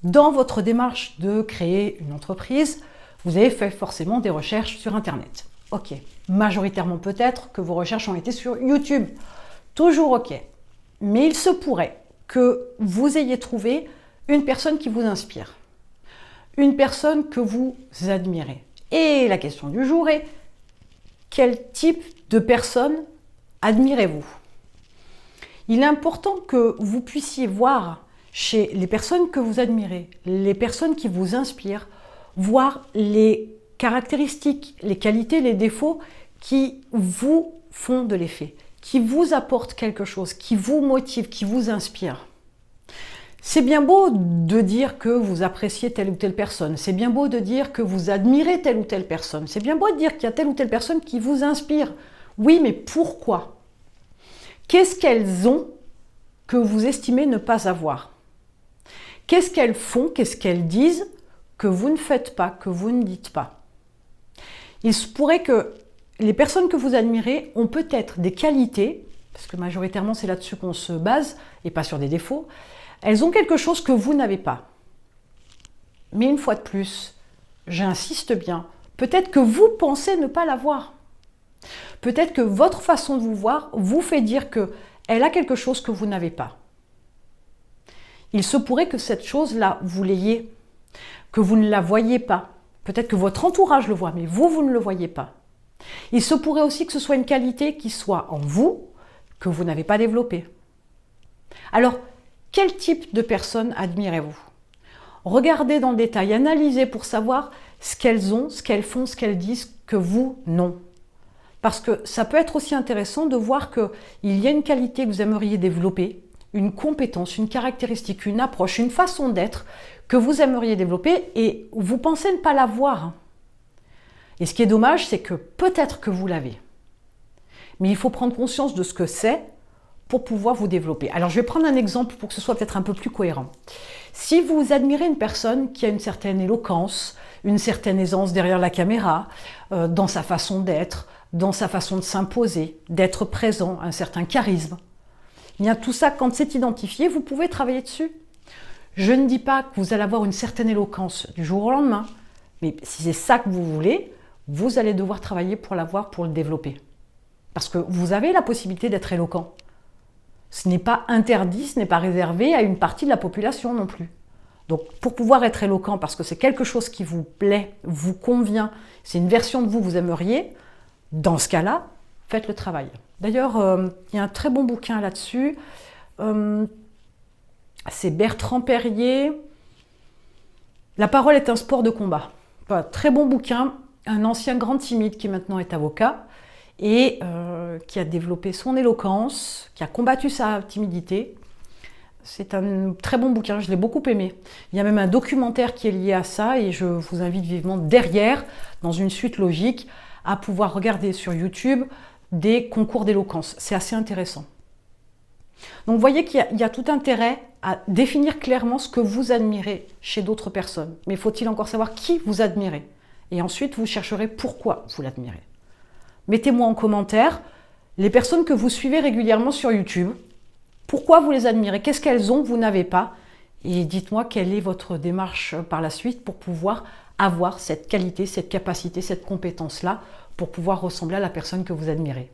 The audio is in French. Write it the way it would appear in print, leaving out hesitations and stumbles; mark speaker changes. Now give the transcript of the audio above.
Speaker 1: Dans votre démarche de créer une entreprise, vous avez fait forcément des recherches sur Internet. Ok, majoritairement peut-être que vos recherches ont été sur YouTube. Toujours ok. Mais il se pourrait que vous ayez trouvé une personne qui vous inspire. Une personne que vous admirez. Et la question du jour est, quel type de personne admirez-vous? Il est important que vous puissiez voir chez les personnes que vous admirez, les personnes qui vous inspirent, voir les caractéristiques, les qualités, les défauts qui vous font de l'effet, qui vous apportent quelque chose, qui vous motivent, qui vous inspirent. C'est bien beau de dire que vous appréciez telle ou telle personne, c'est bien beau de dire que vous admirez telle ou telle personne, c'est bien beau de dire qu'il y a telle ou telle personne qui vous inspire. Oui, mais pourquoi? Qu'est-ce qu'elles ont que vous estimez ne pas avoir? Qu'est-ce qu'elles font, qu'est-ce qu'elles disent que vous ne faites pas, que vous ne dites pas? Il se pourrait que les personnes que vous admirez ont peut-être des qualités, parce que majoritairement c'est là-dessus qu'on se base, et pas sur des défauts, elles ont quelque chose que vous n'avez pas. Mais une fois de plus, j'insiste bien, peut-être que vous pensez ne pas l'avoir. Peut-être que votre façon de vous voir vous fait dire qu'elle a quelque chose que vous n'avez pas. Il se pourrait que cette chose-là, vous l'ayez, que vous ne la voyez pas. Peut-être que votre entourage le voit, mais vous ne le voyez pas. Il se pourrait aussi que ce soit une qualité qui soit en vous, que vous n'avez pas développée. Alors, quel type de personne admirez-vous? Regardez dans le détail, analysez pour savoir ce qu'elles ont, ce qu'elles font, ce qu'elles disent que vous, non. Parce que ça peut être aussi intéressant de voir qu'il y a une qualité que vous aimeriez développer, une compétence, une caractéristique, une approche, une façon d'être que vous aimeriez développer et vous pensez ne pas l'avoir. Et ce qui est dommage, c'est que peut-être que vous l'avez. Mais il faut prendre conscience de ce que c'est pour pouvoir vous développer. Alors, je vais prendre un exemple pour que ce soit peut-être un peu plus cohérent. Si vous admirez une personne qui a une certaine éloquence, une certaine aisance derrière la caméra, dans sa façon d'être, dans sa façon de s'imposer, d'être présent, un certain charisme, eh bien tout ça, quand c'est identifié, vous pouvez travailler dessus. Je ne dis pas que vous allez avoir une certaine éloquence du jour au lendemain, mais si c'est ça que vous voulez, vous allez devoir travailler pour l'avoir, pour le développer. Parce que vous avez la possibilité d'être éloquent. Ce n'est pas interdit, ce n'est pas réservé à une partie de la population non plus. Donc pour pouvoir être éloquent, parce que c'est quelque chose qui vous plaît, vous convient, c'est une version de vous que vous aimeriez, dans ce cas-là, faites le travail. D'ailleurs, il y a un très bon bouquin là-dessus. C'est Bertrand Perrier. La parole est un sport de combat. Très bon bouquin. Un ancien grand timide qui maintenant est avocat et qui a développé son éloquence, qui a combattu sa timidité. C'est un très bon bouquin, je l'ai beaucoup aimé. Il y a même un documentaire qui est lié à ça et je vous invite vivement derrière, dans une suite logique, à pouvoir regarder sur YouTube des concours d'éloquence. C'est assez intéressant. Donc vous voyez qu'il y a tout intérêt à définir clairement ce que vous admirez chez d'autres personnes. Mais faut-il encore savoir qui vous admirez? Et ensuite, vous chercherez pourquoi vous l'admirez. Mettez-moi en commentaire les personnes que vous suivez régulièrement sur YouTube. Pourquoi vous les admirez? Qu'est-ce qu'elles ont que vous n'avez pas? Et dites-moi quelle est votre démarche par la suite pour pouvoir avoir cette qualité, cette capacité, cette compétence-là, pour pouvoir ressembler à la personne que vous admirez.